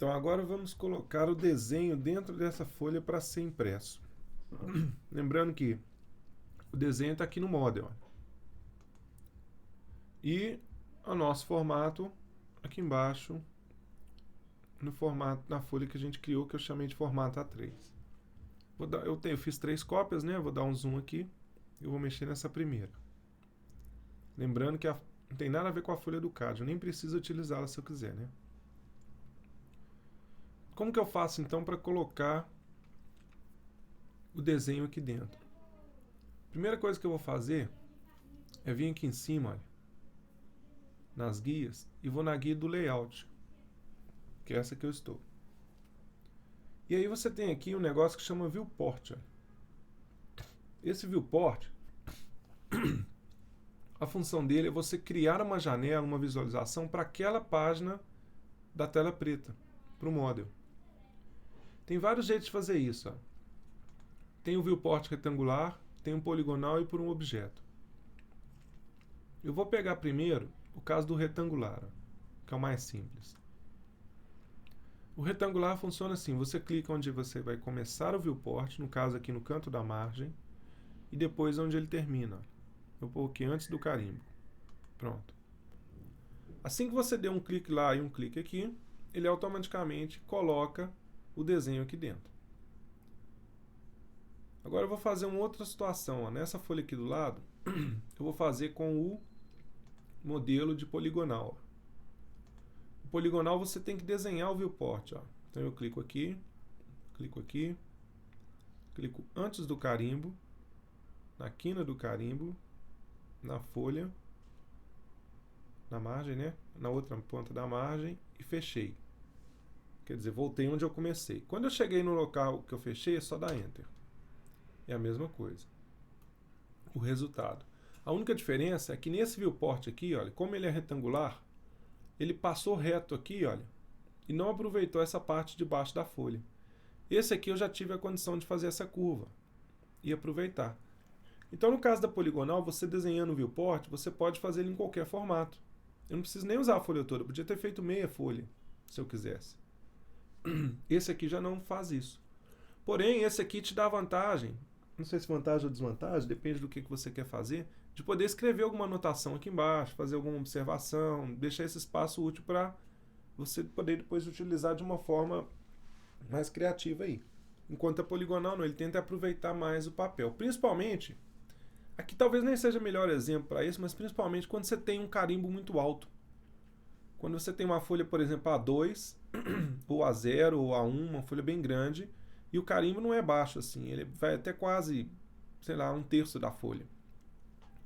Então agora vamos colocar o desenho dentro dessa folha para ser impresso. Lembrando que o desenho está aqui no Model. E o nosso formato aqui embaixo, no formato, na folha que a gente criou, que eu chamei de formato A3. Eu fiz 3 cópias, né? Vou dar um zoom aqui. Eu vou mexer nessa primeira. Lembrando que não tem nada a ver com a folha do CAD. Eu nem preciso utilizá-la se eu quiser, né? Como que eu faço então para colocar o desenho aqui dentro? Primeira coisa que eu vou fazer é vir aqui em cima, olha, nas guias, e vou na guia do layout, que é essa que eu estou. E aí você tem aqui um negócio que chama viewport. Olha. Esse viewport, a função dele é você criar uma janela, uma visualização para aquela página da tela preta, para o model. Tem vários jeitos de fazer isso. Ó. Tem o viewport retangular, tem um poligonal e por um objeto. Eu vou pegar primeiro o caso do retangular, ó, que é o mais simples. O retangular funciona assim, você clica onde você vai começar o viewport, no caso aqui no canto da margem, e depois onde ele termina. Eu coloquei antes do carimbo. Pronto. Assim que você der um clique lá e um clique aqui, ele automaticamente coloca o desenho aqui dentro. Agora eu vou fazer uma outra situação. Ó. Nessa folha aqui do lado, eu vou fazer com o modelo de poligonal. O poligonal você tem que desenhar o viewport. Ó. Então eu clico aqui, clico antes do carimbo, na quina do carimbo, na folha, na margem, né? Na outra ponta da margem e fechei. Quer dizer, voltei onde eu comecei. Quando eu cheguei no local que eu fechei, é só dar Enter. É a mesma coisa. O resultado. A única diferença é que nesse viewport aqui, olha, como ele é retangular, ele passou reto aqui, olha, e não aproveitou essa parte de baixo da folha. Esse aqui eu já tive a condição de fazer essa curva e aproveitar. Então, no caso da poligonal, você desenhando o viewport, você pode fazer ele em qualquer formato. Eu não preciso nem usar a folha toda, eu podia ter feito meia folha, se eu quisesse. Esse aqui já não faz isso. Porém, esse aqui te dá vantagem, não sei se vantagem ou desvantagem, depende do que você quer fazer, de poder escrever alguma anotação aqui embaixo, fazer alguma observação, deixar esse espaço útil para você poder depois utilizar de uma forma mais criativa aí. Enquanto a poligonal não, ele tenta aproveitar mais o papel. Principalmente, aqui talvez nem seja o melhor exemplo para isso, mas principalmente quando você tem um carimbo muito alto. Quando você tem uma folha, por exemplo, A2, ou A0, ou A1, uma folha bem grande, e o carimbo não é baixo assim, ele vai até quase, sei lá, 1/3 da folha.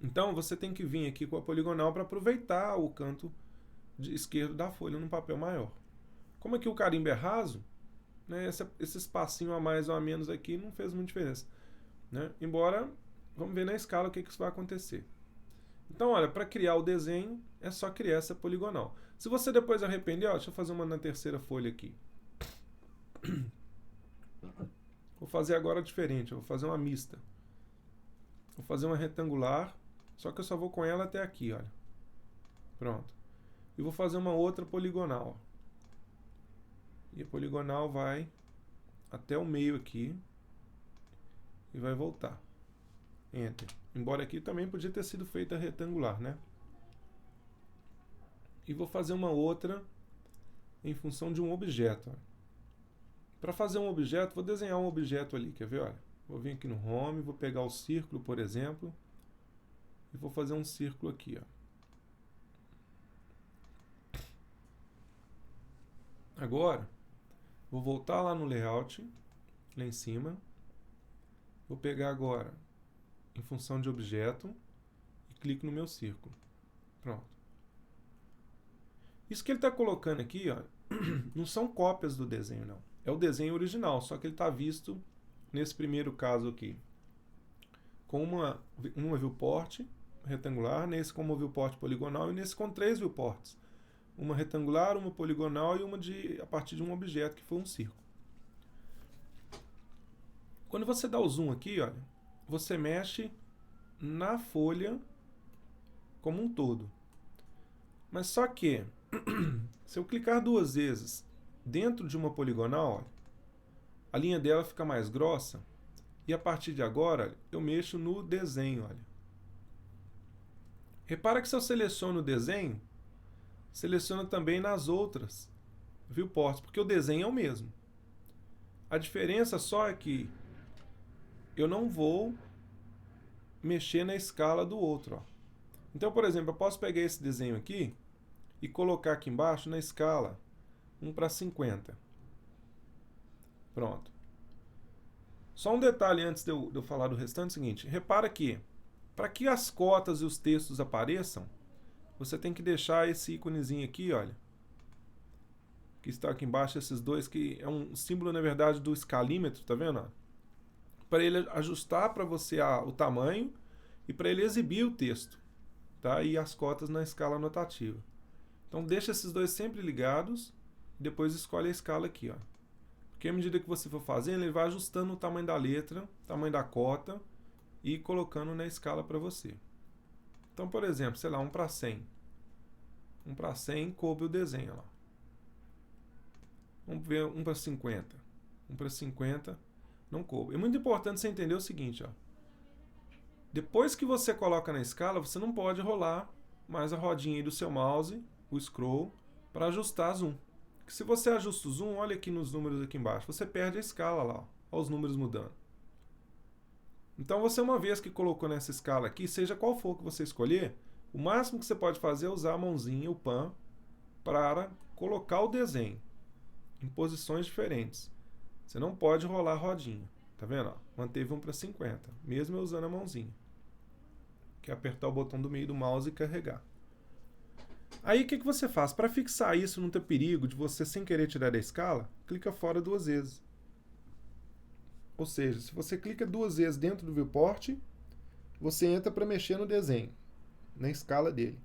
Então você tem que vir aqui com a poligonal para aproveitar o canto esquerdo da folha num papel maior. Como aqui o carimbo é raso, né, esse espacinho a mais ou a menos aqui não fez muita diferença. Né? Embora, vamos ver na escala o que isso vai acontecer. Então, olha, para criar o desenho, é só criar essa poligonal. Se você depois arrepender, ó, deixa eu fazer uma na terceira folha aqui. Vou fazer agora diferente, eu vou fazer uma mista. Vou fazer uma retangular, só que eu só vou com ela até aqui, olha. Pronto. E vou fazer uma outra poligonal. E a poligonal vai até o meio aqui e vai voltar. Enter. Embora aqui também podia ter sido feita retangular, né? E vou fazer uma outra em função de um objeto. Para fazer um objeto, vou desenhar um objeto ali, quer ver? Olha, vou vir aqui no Home, vou pegar o círculo, por exemplo, e vou fazer um círculo aqui, ó. Agora, vou voltar lá no Layout, lá em cima, vou pegar agora, em função de objeto, e clico no meu círculo. Pronto. Isso que ele está colocando aqui, ó, não são cópias do desenho, não. É o desenho original, só que ele está visto, nesse primeiro caso aqui, com uma viewport retangular, nesse com uma viewport poligonal e nesse com 3 viewports. Uma retangular, uma poligonal e uma a partir de um objeto que foi um círculo. Quando você dá o zoom aqui, olha, você mexe na folha como um todo. Mas só que, se eu clicar 2 vezes dentro de uma poligonal, olha, a linha dela fica mais grossa, e a partir de agora, olha, eu mexo no desenho, olha. Repara que se eu seleciono o desenho, seleciona também nas outras viewports, porque o desenho é o mesmo. A diferença só é que eu não vou mexer na escala do outro, ó. Então, por exemplo, eu posso pegar esse desenho aqui e colocar aqui embaixo na escala 1:50. Pronto. Só um detalhe antes de eu falar do restante, é o seguinte. Repara que, para que as cotas e os textos apareçam, você tem que deixar esse íconezinho aqui, olha, que está aqui embaixo, esses dois, que é um símbolo, na verdade, do escalímetro, tá vendo? Para ele ajustar para você o tamanho e para ele exibir o texto, tá? E as cotas na escala anotativa. Então deixa esses dois sempre ligados e depois escolhe a escala aqui, ó. Porque à medida que você for fazendo, ele vai ajustando o tamanho da letra, o tamanho da cota e colocando na escala para você. Então, por exemplo, sei lá, 1:100. 1:100 coube o desenho lá. Vamos ver 1:50. 1:50 não coube. É muito importante você entender o seguinte, ó. Depois que você coloca na escala, você não pode rolar mais a rodinha aí do seu mouse, o scroll, para ajustar zoom. Porque se você ajusta o zoom, olha aqui nos números aqui embaixo, você perde a escala lá, ó, os números mudando. Então você, uma vez que colocou nessa escala aqui, seja qual for que você escolher, o máximo que você pode fazer é usar a mãozinha, o pan, para colocar o desenho em posições diferentes. Você não pode rolar a rodinha, tá vendo? Ó, manteve 1:50, mesmo eu usando a mãozinha, que é apertar o botão do meio do mouse e carregar. Aí o que você faz? Para fixar isso, não ter perigo de você sem querer tirar da escala, clica fora 2 vezes. Ou seja, se você clica 2 vezes dentro do viewport, você entra para mexer no desenho, na escala dele.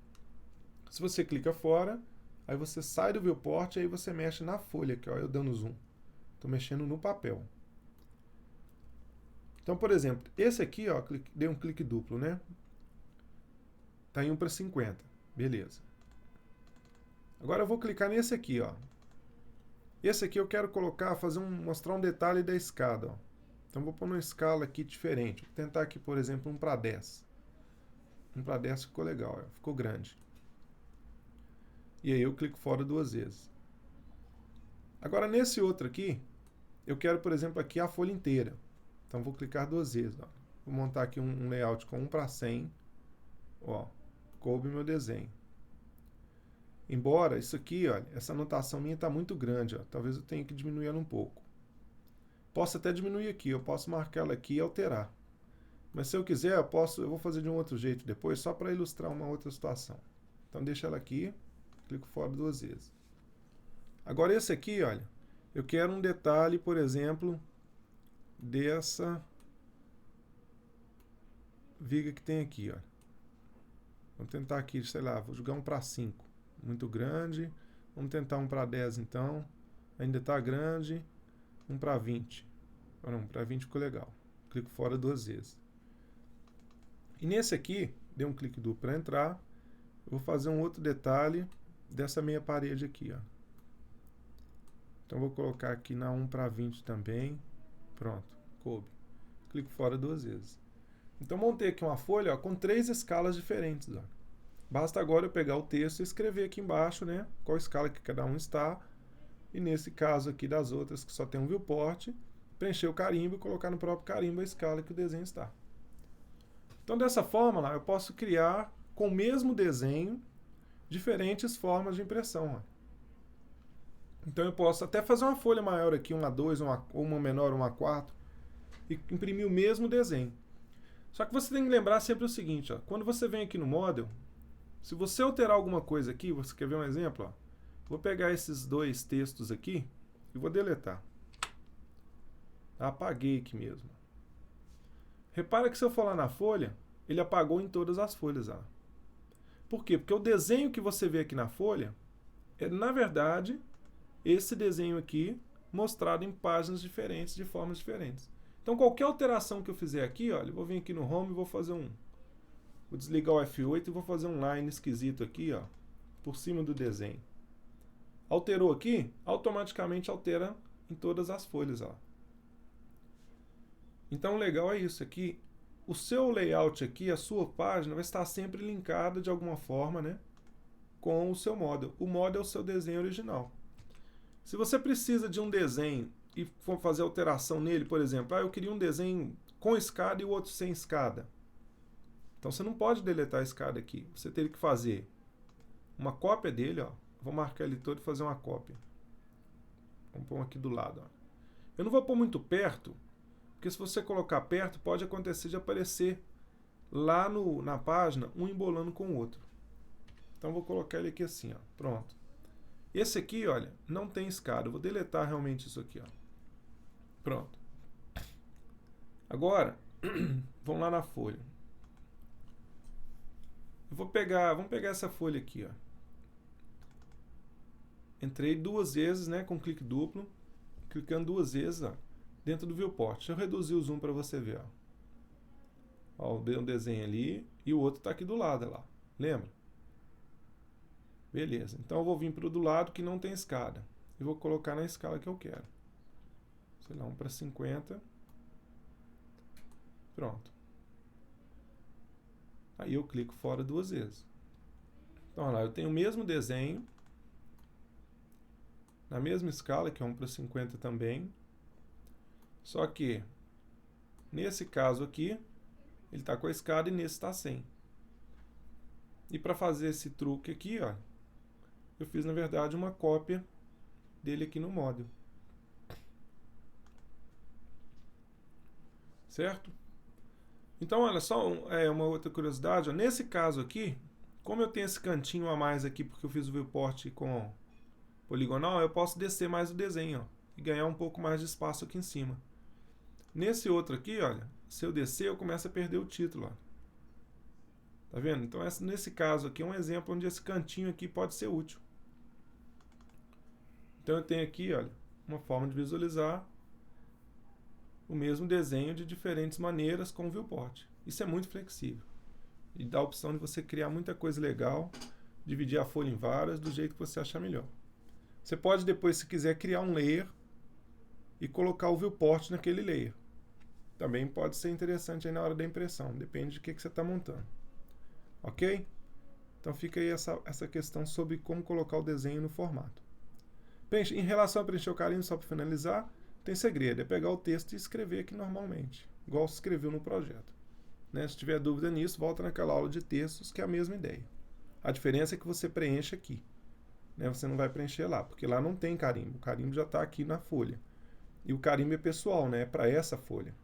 Se você clica fora, aí você sai do viewport e aí você mexe na folha aqui, ó, eu dando zoom. Estou mexendo no papel. Então, por exemplo, esse aqui, ó, dei um clique duplo, né? Está em 1:50. Beleza. Agora eu vou clicar nesse aqui, ó. Esse aqui eu quero colocar, mostrar um detalhe da escada, ó. Então vou pôr uma escala aqui diferente. Vou tentar aqui, por exemplo, 1:10. 1:10 ficou legal, ó, ficou grande. E aí eu clico fora 2 vezes. Agora nesse outro aqui, eu quero, por exemplo, aqui a folha inteira. Então vou clicar 2 vezes, ó. Vou montar aqui um layout com 1:100. Ó, coube meu desenho. Embora isso aqui, olha, essa anotação minha está muito grande, ó. Talvez eu tenha que diminuir ela um pouco. Posso até diminuir aqui, eu posso marcar ela aqui e alterar. Mas se eu quiser, eu vou fazer de um outro jeito depois, só para ilustrar uma outra situação. Então deixa ela aqui, clico fora 2 vezes. Agora esse aqui, olha, eu quero um detalhe, por exemplo, dessa viga que tem aqui, olha. Vamos tentar aqui, sei lá, vou jogar 1:5. Muito grande. Vamos tentar 1:10 então. Ainda está grande. 1:20. Não, 1:20 ficou legal. Clico fora 2 vezes. E nesse aqui, dei um clique duplo para entrar. Eu vou fazer um outro detalhe dessa meia parede aqui, ó. Então vou colocar aqui na 1:20 também. Pronto, coube. Clico fora 2 vezes. Então montei aqui uma folha, ó, com 3 escalas diferentes, ó. Basta agora eu pegar o texto e escrever aqui embaixo, né, qual escala que cada um está. E nesse caso aqui das outras que só tem um viewport, preencher o carimbo e colocar no próprio carimbo a escala que o desenho está. Então dessa forma lá, eu posso criar com o mesmo desenho diferentes formas de impressão, ó. Então eu posso até fazer uma folha maior aqui, 1:2, uma menor, 1:4, e imprimir o mesmo desenho. Só que você tem que lembrar sempre o seguinte, ó, quando você vem aqui no Model, se você alterar alguma coisa aqui, você quer ver um exemplo? Ó, vou pegar esses 2 textos aqui e vou deletar. Apaguei aqui mesmo. Repara que se eu for lá na folha, ele apagou em todas as folhas. Ó. Por quê? Porque o desenho que você vê aqui na folha é, na verdade, esse desenho aqui mostrado em páginas diferentes, de formas diferentes. Então, qualquer alteração que eu fizer aqui, olha, eu vou vir aqui no Home e vou fazer vou desligar o F8 e vou fazer um line esquisito aqui, ó, por cima do desenho. Alterou aqui, automaticamente altera em todas as folhas, ó. Então o legal é isso aqui. O seu layout aqui, a sua página, vai estar sempre linkada de alguma forma, né, com o seu model. O model é o seu desenho original. Se você precisa de um desenho e for fazer alteração nele, por exemplo, eu queria um desenho com escada e o outro sem escada. Então você não pode deletar a escada aqui. Você teria que fazer uma cópia dele, ó. Vou marcar ele todo e fazer uma cópia. Vamos pôr aqui do lado, ó. Eu não vou pôr muito perto, porque se você colocar perto, pode acontecer de aparecer lá na página um embolando com o outro. Então vou colocar ele aqui assim, ó. Pronto. Esse aqui, olha, não tem escada. Eu vou deletar realmente isso aqui, ó. Pronto. Agora, vamos lá na folha. Vamos pegar essa folha aqui, ó. Entrei duas vezes, né, com clique duplo, clicando duas vezes, ó, dentro do viewport. Deixa eu reduzir o zoom para você ver, ó. Ó, um desenho ali e o outro está aqui do lado, ó lá. Lembra? Beleza. Então eu vou vir para o do lado que não tem escada e vou colocar na escala que eu quero. Sei lá, 1:50. Pronto. Aí eu clico fora duas vezes. Então, olha lá, eu tenho o mesmo desenho, na mesma escala, que é 1:50 também. Só que, nesse caso aqui, ele está com a escada e nesse está sem. E para fazer esse truque aqui, ó, eu fiz, na verdade, uma cópia dele aqui no model. Certo? Então, olha só, uma outra curiosidade, ó, nesse caso aqui, como eu tenho esse cantinho a mais aqui, porque eu fiz o viewport com poligonal, eu posso descer mais o desenho, ó, e ganhar um pouco mais de espaço aqui em cima. Nesse outro aqui, olha, se eu descer, eu começo a perder o título, ó. Tá vendo? Então, nesse caso aqui é um exemplo onde esse cantinho aqui pode ser útil. Então, eu tenho aqui, olha, uma forma de visualizar o mesmo desenho de diferentes maneiras com o viewport. Isso é muito flexível e dá a opção de você criar muita coisa legal, dividir a folha em várias do jeito que você achar melhor. Você pode depois, se quiser, criar um layer e colocar o viewport naquele layer. Também pode ser interessante aí na hora da impressão, depende de que você está montando. Ok? Então fica aí essa questão sobre como colocar o desenho no formato. Em relação a preencher o carimbo, só para finalizar, tem segredo, é pegar o texto e escrever aqui normalmente, igual se escreveu no projeto. Né? Se tiver dúvida nisso, volta naquela aula de textos, que é a mesma ideia. A diferença é que você preenche aqui. Né? Você não vai preencher lá, porque lá não tem carimbo. O carimbo já está aqui na folha. E o carimbo é pessoal, né? É para essa folha.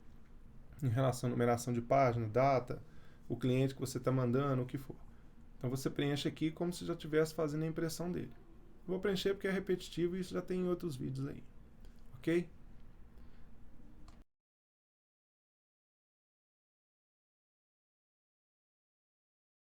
Em relação à numeração de página, data, o cliente que você está mandando, o que for. Então você preenche aqui como se já estivesse fazendo a impressão dele. Eu vou preencher porque é repetitivo e isso já tem em outros vídeos aí. Ok?